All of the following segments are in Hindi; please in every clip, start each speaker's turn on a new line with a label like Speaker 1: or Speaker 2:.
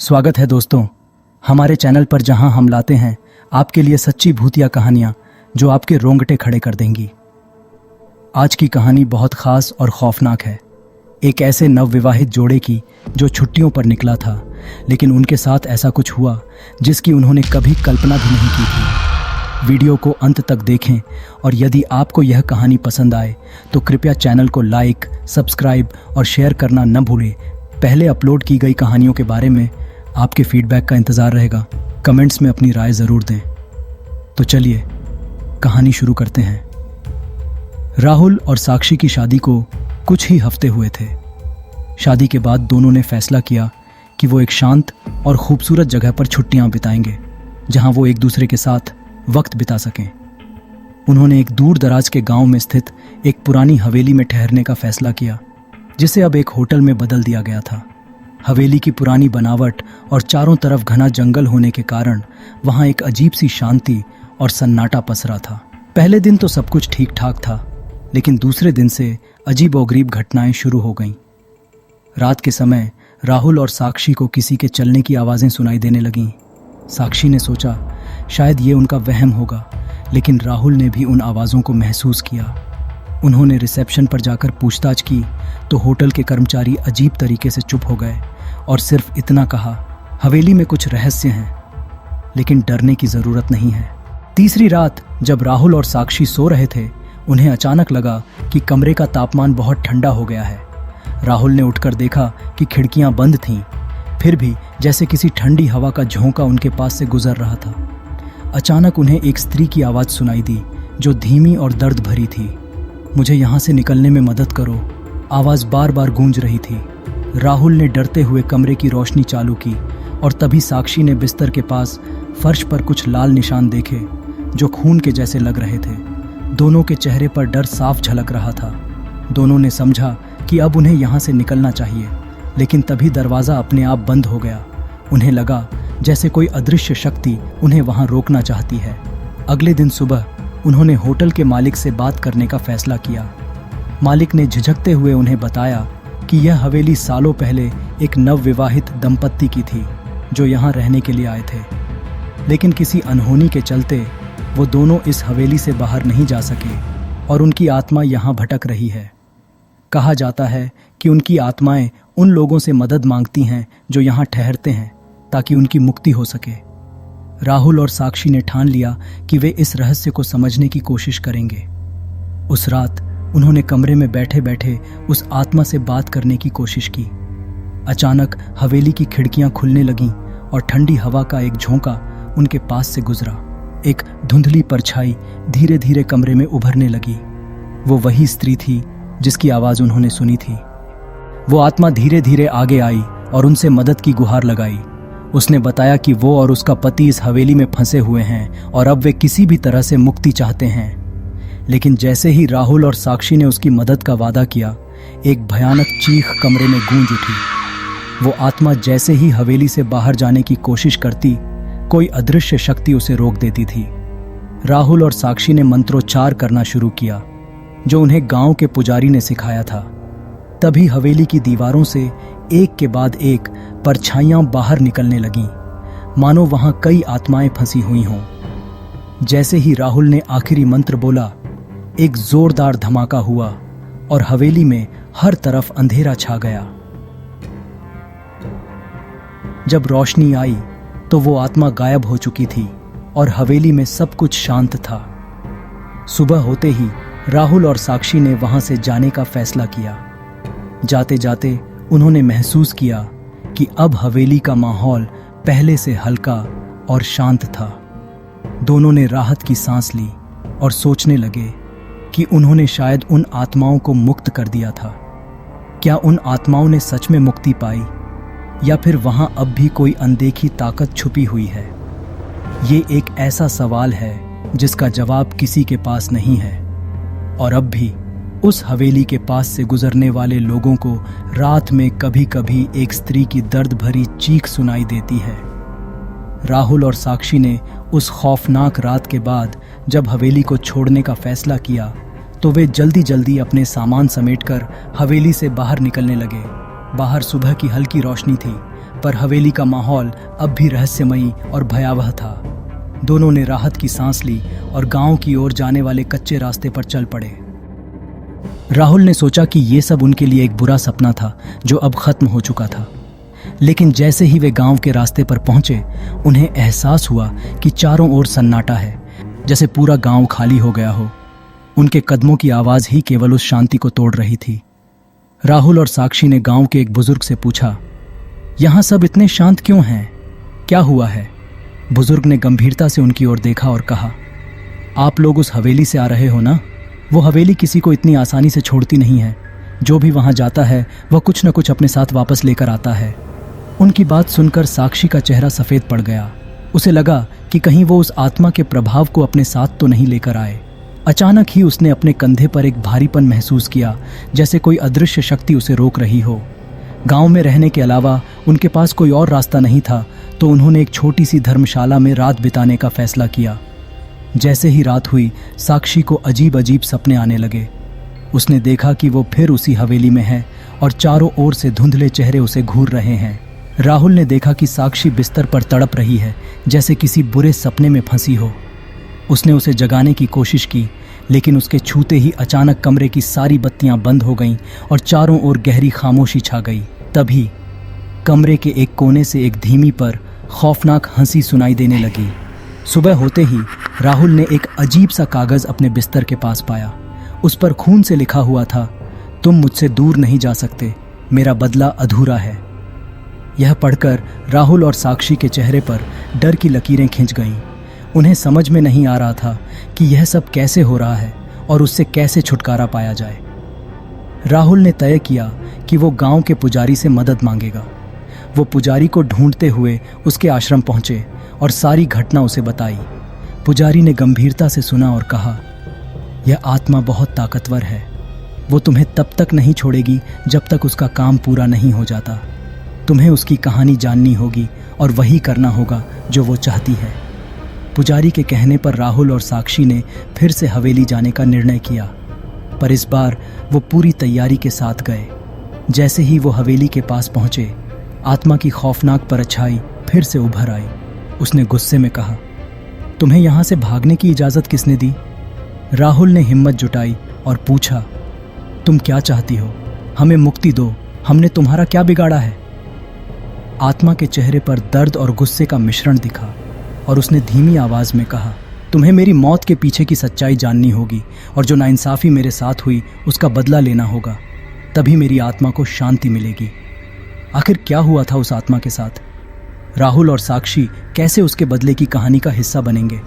Speaker 1: स्वागत है दोस्तों हमारे चैनल पर, जहां हम लाते हैं आपके लिए सच्ची भूतिया कहानियां जो आपके रोंगटे खड़े कर देंगी। आज की कहानी बहुत खास और खौफनाक है। एक ऐसे नवविवाहित जोड़े की जो छुट्टियों पर निकला था, लेकिन उनके साथ ऐसा कुछ हुआ जिसकी उन्होंने कभी कल्पना भी नहीं की थी। वीडियो को अंत तक देखें और यदि आपको यह कहानी पसंद आए तो कृपया चैनल को लाइक, सब्सक्राइब और शेयर करना न भूलें। पहले अपलोड की गई कहानियों के बारे में आपके फीडबैक का इंतज़ार रहेगा। कमेंट्स में अपनी राय ज़रूर दें। तो चलिए कहानी शुरू करते हैं। राहुल और साक्षी की शादी को कुछ ही हफ्ते हुए थे। शादी के बाद दोनों ने फैसला किया कि वो एक शांत और खूबसूरत जगह पर छुट्टियां बिताएंगे, जहां वो एक दूसरे के साथ वक्त बिता सकें। उन्होंने एक दूर दराज के गांव में स्थित एक पुरानी हवेली में ठहरने का फैसला किया, जिसे अब एक होटल में बदल दिया गया था। हवेली की पुरानी बनावट और चारों तरफ घना जंगल होने के कारण वहां एक अजीब सी शांति और सन्नाटा पसरा था। पहले दिन तो सब कुछ ठीक ठाक था, लेकिन दूसरे दिन से अजीबोगरीब घटनाएं शुरू हो गईं। रात के समय राहुल और साक्षी को किसी के चलने की आवाजें सुनाई देने लगीं। साक्षी ने सोचा शायद ये उनका वहम होगा, लेकिन राहुल ने भी उन आवाज़ों को महसूस किया। उन्होंने रिसेप्शन पर जाकर पूछताछ की तो होटल के कर्मचारी अजीब तरीके से चुप हो गए और सिर्फ इतना कहा, हवेली में कुछ रहस्य हैं, लेकिन डरने की ज़रूरत नहीं है। तीसरी रात जब राहुल और साक्षी सो रहे थे, उन्हें अचानक लगा कि कमरे का तापमान बहुत ठंडा हो गया है। राहुल ने उठकर देखा कि खिड़कियां बंद थीं, फिर भी जैसे किसी ठंडी हवा का झोंका उनके पास से गुजर रहा था। अचानक उन्हें एक स्त्री की आवाज़ सुनाई दी, जो धीमी और दर्द भरी थी। मुझे यहाँ से निकलने में मदद करो, आवाज़ बार बार गूंज रही थी। राहुल ने डरते हुए कमरे की रोशनी चालू की और तभी साक्षी ने बिस्तर के पास फर्श पर कुछ लाल निशान देखे, जो खून के जैसे लग रहे थे। दोनों के चेहरे पर डर साफ झलक रहा था। दोनों ने समझा कि अब उन्हें यहाँ से निकलना चाहिए, लेकिन तभी दरवाज़ा अपने आप बंद हो गया। उन्हें लगा जैसे कोई अदृश्य शक्ति उन्हें वहाँ रोकना चाहती है। अगले दिन सुबह उन्होंने होटल के मालिक से बात करने का फैसला किया। मालिक ने झिझकते हुए उन्हें बताया कि यह हवेली सालों पहले एक नवविवाहित दंपत्ति की थी, जो यहाँ रहने के लिए आए थे, लेकिन किसी अनहोनी के चलते वो दोनों इस हवेली से बाहर नहीं जा सके और उनकी आत्मा यहाँ भटक रही है। कहा जाता है कि उनकी आत्माएं उन लोगों से मदद मांगती हैं जो यहाँ ठहरते हैं, ताकि उनकी मुक्ति हो सके। राहुल और साक्षी ने ठान लिया कि वे इस रहस्य को समझने की कोशिश करेंगे। उस रात उन्होंने कमरे में बैठे बैठे उस आत्मा से बात करने की कोशिश की। अचानक हवेली की खिड़कियां खुलने लगीं और ठंडी हवा का एक झोंका उनके पास से गुजरा। एक धुंधली परछाई धीरे धीरे कमरे में उभरने लगी। वो वही स्त्री थी जिसकी आवाज़ उन्होंने सुनी थी। वो आत्मा धीरे धीरे आगे आई और उनसे मदद की गुहार लगाई। उसने बताया कि वो और उसका पति इस हवेली में फंसे हुए हैं और अब वे किसी भी तरह से मुक्ति चाहते हैं। लेकिन जैसे ही राहुल और साक्षी ने उसकी मदद का वादा किया, एक भयानक चीख कमरे में गूंज उठी। वो आत्मा जैसे ही हवेली से बाहर जाने की कोशिश करती, कोई अदृश्य शक्ति उसे रोक देती थी। राहुल और साक्षी ने मंत्रोच्चार करना शुरू किया, जो उन्हें गांव के पुजारी ने सिखाया था। तभी हवेली की दीवारों से एक के बाद एक परछाइयां बाहर निकलने लगीं, मानो वहां कई आत्माएं फंसी हुई हों। जैसे ही राहुल ने आखिरी मंत्र बोला, एक जोरदार धमाका हुआ और हवेली में हर तरफ अंधेरा छा गया। जब रोशनी आई तो वो आत्मा गायब हो चुकी थी और हवेली में सब कुछ शांत था। सुबह होते ही राहुल और साक्षी ने वहां से जाने का फैसला किया। जाते जाते उन्होंने महसूस किया कि अब हवेली का माहौल पहले से हल्का और शांत था। दोनों ने राहत की सांस ली और सोचने लगे कि उन्होंने शायद उन आत्माओं को मुक्त कर दिया था। क्या उन आत्माओं ने सच में मुक्ति पाई, या फिर वहां अब भी कोई अनदेखी ताकत छुपी हुई है? ये एक ऐसा सवाल है जिसका जवाब किसी के पास नहीं है। और अब भी उस हवेली के पास से गुजरने वाले लोगों को रात में कभी कभी एक स्त्री की दर्द भरी चीख सुनाई देती है। राहुल और साक्षी ने उस खौफनाक रात के बाद जब हवेली को छोड़ने का फैसला किया, तो वे जल्दी जल्दी अपने सामान समेटकर हवेली से बाहर निकलने लगे। बाहर सुबह की हल्की रोशनी थी, पर हवेली का माहौल अब भी रहस्यमयी और भयावह था। दोनों ने राहत की सांस ली और गांव की ओर जाने वाले कच्चे रास्ते पर चल पड़े। राहुल ने सोचा कि ये सब उनके लिए एक बुरा सपना था जो अब खत्म हो चुका था। लेकिन जैसे ही वे गांव के रास्ते पर पहुंचे, उन्हें एहसास हुआ कि चारों ओर सन्नाटा है, जैसे पूरा गांव खाली हो गया हो। उनके कदमों की आवाज ही केवल उस शांति को तोड़ रही थी। राहुल और साक्षी ने गांव के एक बुजुर्ग से पूछा, यहां सब इतने शांत क्यों हैं? क्या हुआ है? बुजुर्ग ने गंभीरता से उनकी ओर देखा और कहा, आप लोग उस हवेली से आ रहे हो ना? वो हवेली किसी को इतनी आसानी से छोड़ती नहीं है। जो भी वहां जाता है वह कुछ न कुछ अपने साथ वापस लेकर आता है। उनकी बात सुनकर साक्षी का चेहरा सफेद पड़ गया। उसे लगा कि कहीं वो उस आत्मा के प्रभाव को अपने साथ तो नहीं लेकर आए। अचानक ही उसने अपने कंधे पर एक भारीपन महसूस किया, जैसे कोई अदृश्य शक्ति उसे रोक रही हो। गांव में रहने के अलावा उनके पास कोई और रास्ता नहीं था, तो उन्होंने एक छोटी सी धर्मशाला में रात बिताने का फैसला किया। जैसे ही रात हुई, साक्षी को अजीब अजीब सपने आने लगे। उसने देखा कि वो फिर उसी हवेली में है और चारों ओर से धुंधले चेहरे उसे घूर रहे हैं। राहुल ने देखा कि साक्षी बिस्तर पर तड़प रही है, जैसे किसी बुरे सपने में फंसी हो। उसने उसे जगाने की कोशिश की, लेकिन उसके छूते ही अचानक कमरे की सारी बत्तियां बंद हो गईं और चारों ओर गहरी खामोशी छा गई। तभी कमरे के एक कोने से एक धीमी पर खौफनाक हंसी सुनाई देने लगी। सुबह होते ही राहुल ने एक अजीब सा कागज अपने बिस्तर के पास पाया। उस पर खून से लिखा हुआ था, तुम मुझसे दूर नहीं जा सकते, मेरा बदला अधूरा है। यह पढ़कर राहुल और साक्षी के चेहरे पर डर की लकीरें खिंच गईं। उन्हें समझ में नहीं आ रहा था कि यह सब कैसे हो रहा है और उससे कैसे छुटकारा पाया जाए। राहुल ने तय किया कि वो गांव के पुजारी से मदद मांगेगा। वो पुजारी को ढूंढते हुए उसके आश्रम पहुंचे और सारी घटना उसे बताई। पुजारी ने गंभीरता से सुना और कहा, यह आत्मा बहुत ताकतवर है। वो तुम्हें तब तक नहीं छोड़ेगी जब तक उसका काम पूरा नहीं हो जाता। तुम्हें उसकी कहानी जाननी होगी और वही करना होगा जो वो चाहती है। पुजारी के कहने पर राहुल और साक्षी ने फिर से हवेली जाने का निर्णय किया, पर इस बार वो पूरी तैयारी के साथ गए। जैसे ही वो हवेली के पास पहुंचे, आत्मा की खौफनाक परछाई फिर से उभर आई। उसने गुस्से में कहा, तुम्हें यहां से भागने की इजाजत किसने दी? राहुल ने हिम्मत जुटाई और पूछा, तुम क्या चाहती हो? हमें मुक्ति दो, हमने तुम्हारा क्या बिगाड़ा है? आत्मा के चेहरे पर दर्द और गुस्से का मिश्रण दिखा और उसने धीमी आवाज में कहा, तुम्हें मेरी मौत के पीछे की सच्चाई जाननी होगी और जो नाइंसाफी मेरे साथ हुई उसका बदला लेना होगा। तभी मेरी आत्मा को शांति मिलेगी। आखिर क्या हुआ था उस आत्मा के साथ? राहुल और साक्षी कैसे उसके बदले की कहानी का हिस्सा बनेंगे?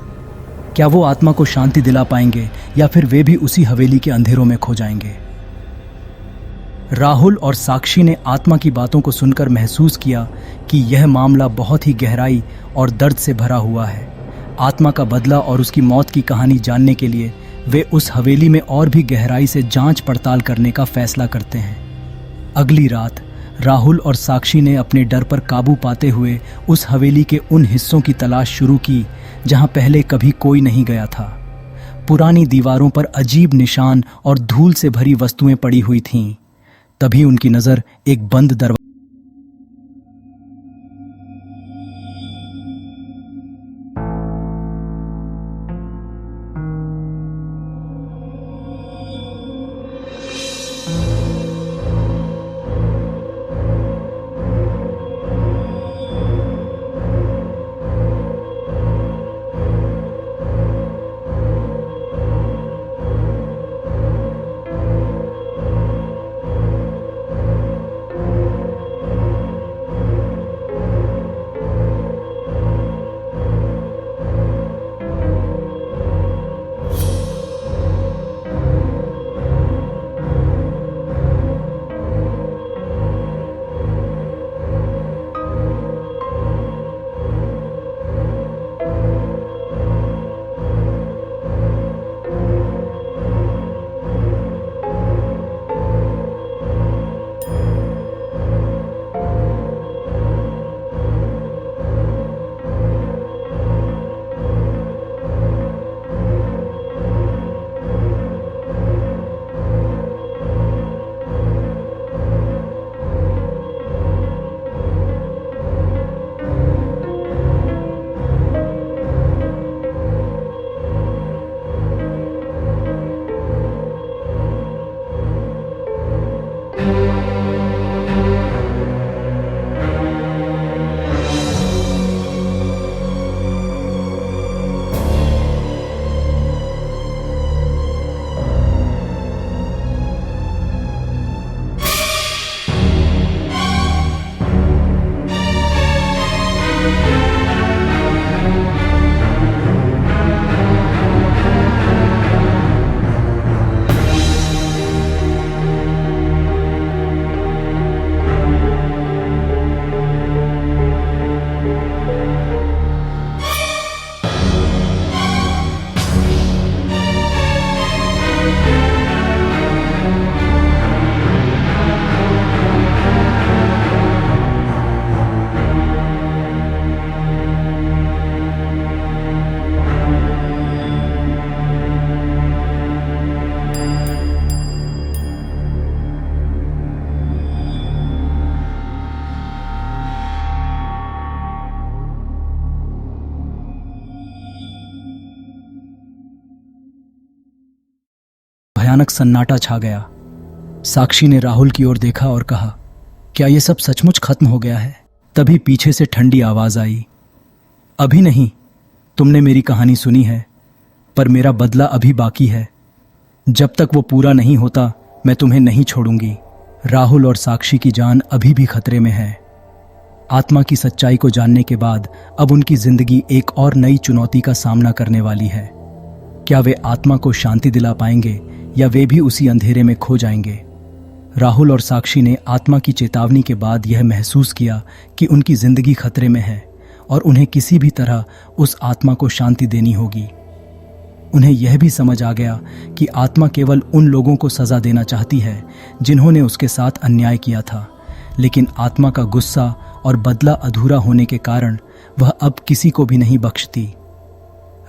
Speaker 1: क्या वो आत्मा को शांति दिला पाएंगे या फिर वे भी उसी हवेली के अंधेरों में खो जाएंगे? राहुल और साक्षी ने आत्मा की बातों को सुनकर महसूस किया कि यह मामला बहुत ही गहराई और दर्द से भरा हुआ है। आत्मा का बदला और उसकी मौत की कहानी जानने के लिए वे उस हवेली में और भी गहराई से जांच पड़ताल करने का फैसला करते हैं। अगली रात राहुल और साक्षी ने अपने डर पर काबू पाते हुए उस हवेली के उन हिस्सों की तलाश शुरू की जहां पहले कभी कोई नहीं गया था। पुरानी दीवारों पर अजीब निशान और धूल से भरी वस्तुएं पड़ी हुई थीं। तभी उनकी नजर एक बंद दरवाजे भयानक सन्नाटा छा गया। साक्षी ने राहुल की ओर देखा और कहा, क्या ये सब सचमुच खत्म हो गया है? तभी पीछे से ठंडी आवाज आई, अभी नहीं, तुमने मेरी कहानी सुनी है, पर मेरा बदला अभी बाकी है। जब तक वो पूरा नहीं होता मैं तुम्हें नहीं छोड़ूंगी। राहुल और साक्षी की जान अभी भी खतरे में है। आत्मा की सच्चाई को जानने के बाद अब उनकी जिंदगी एक और नई चुनौती का सामना करने वाली है। क्या वे आत्मा को शांति दिला पाएंगे या वे भी उसी अंधेरे में खो जाएंगे? राहुल और साक्षी ने आत्मा की चेतावनी के बाद यह महसूस किया कि उनकी जिंदगी खतरे में है और उन्हें किसी भी तरह उस आत्मा को शांति देनी होगी। उन्हें यह भी समझ आ गया कि आत्मा केवल उन लोगों को सजा देना चाहती है जिन्होंने उसके साथ अन्याय किया था, लेकिन आत्मा का गुस्सा और बदला अधूरा होने के कारण वह अब किसी को भी नहीं बख्शती।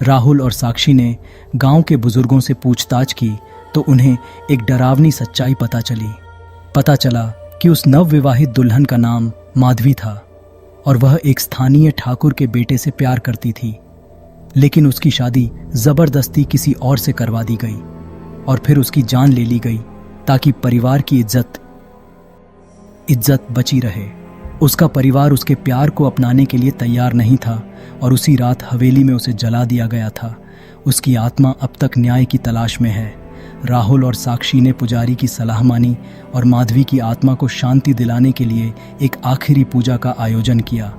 Speaker 1: राहुल और साक्षी ने गांव के बुजुर्गों से पूछताछ की तो उन्हें एक डरावनी सच्चाई पता चला कि उस नवविवाहित दुल्हन का नाम माधवी था और वह एक स्थानीय ठाकुर के बेटे से प्यार करती थी, लेकिन उसकी शादी जबरदस्ती किसी और से करवा दी गई और फिर उसकी जान ले ली गई ताकि परिवार की इज्जत बची रहे। उसका परिवार उसके प्यार को अपनाने के लिए तैयार नहीं था और उसी रात हवेली में उसे जला दिया गया था। उसकी आत्मा अब तक न्याय की तलाश में है। राहुल और साक्षी ने पुजारी की सलाह मानी और माधवी की आत्मा को शांति दिलाने के लिए एक आखिरी पूजा का आयोजन किया।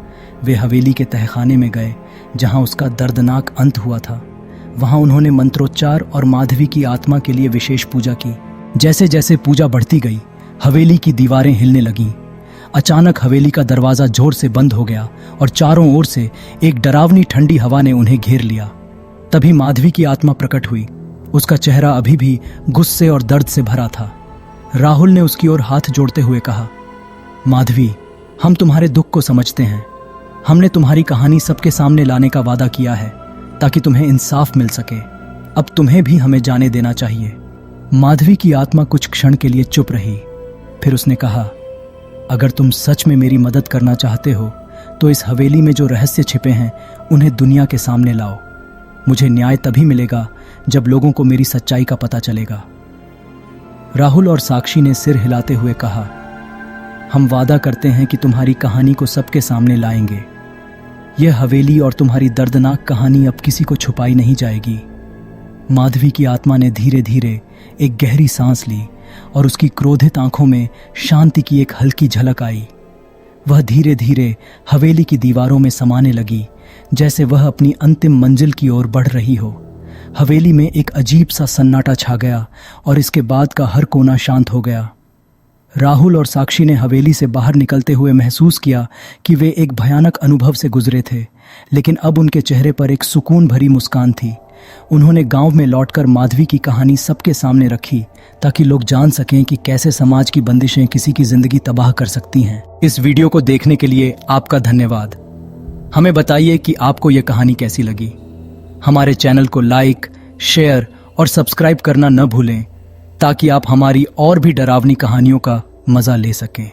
Speaker 1: वे हवेली के तहखाने में गए जहां उसका दर्दनाक अंत हुआ था। वहां उन्होंने मंत्रोच्चार और माधवी की आत्मा के लिए विशेष पूजा की। जैसे जैसे पूजा बढ़ती गई, हवेली की दीवारें हिलने लगीं। अचानक हवेली का दरवाजा जोर से बंद हो गया और चारों ओर से एक डरावनी ठंडी हवा ने उन्हें घेर लिया। तभी माधवी की आत्मा प्रकट हुई। उसका चेहरा अभी भी गुस्से और दर्द से भरा था। राहुल ने उसकी ओर हाथ जोड़ते हुए कहा, माधवी, हम तुम्हारे दुख को समझते हैं। हमने तुम्हारी कहानी सबके सामने लाने का वादा किया है ताकि तुम्हें इंसाफ मिल सके। अब तुम्हें भी हमें जाने देना चाहिए। माधवी की आत्मा कुछ क्षण के लिए चुप रही, फिर उसने कहा, अगर तुम सच में मेरी मदद करना चाहते हो तो इस हवेली में जो रहस्य छिपे हैं उन्हें दुनिया के सामने लाओ। मुझे न्याय तभी मिलेगा जब लोगों को मेरी सच्चाई का पता चलेगा। राहुल और साक्षी ने सिर हिलाते हुए कहा, हम वादा करते हैं कि तुम्हारी कहानी को सबके सामने लाएंगे। यह हवेली और तुम्हारी दर्दनाक कहानी अब किसी को छुपाई नहीं जाएगी। माधवी की आत्मा ने धीरे धीरे एक गहरी सांस ली और उसकी क्रोधित आंखों में शांति की एक हल्की झलक आई। वह धीरे धीरे हवेली की दीवारों में समाने लगी, जैसे वह अपनी अंतिम मंजिल की ओर बढ़ रही हो। हवेली में एक अजीब सा सन्नाटा छा गया और इसके बाद का हर कोना शांत हो गया। राहुल और साक्षी ने हवेली से बाहर निकलते हुए महसूस किया कि वे एक भयानक अनुभव से गुजरे थे, लेकिन अब उनके चेहरे पर एक सुकून भरी मुस्कान थी। उन्होंने गांव में लौटकर माधवी की कहानी सबके सामने रखी ताकि लोग जान सकें कि कैसे समाज की बंदिशें किसी की जिंदगी तबाह कर सकती हैं। इस वीडियो को देखने के लिए आपका धन्यवाद। हमें बताइए कि आपको यह कहानी कैसी लगी। हमारे चैनल को लाइक, शेयर और सब्सक्राइब करना न भूलें ताकि आप हमारी और भी डरावनी कहानियों का मजा ले सकें।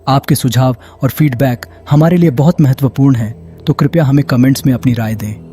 Speaker 1: आपके सुझाव और फीडबैक हमारे लिए बहुत महत्वपूर्ण है, तो कृपया हमें कमेंट्स में अपनी राय दें।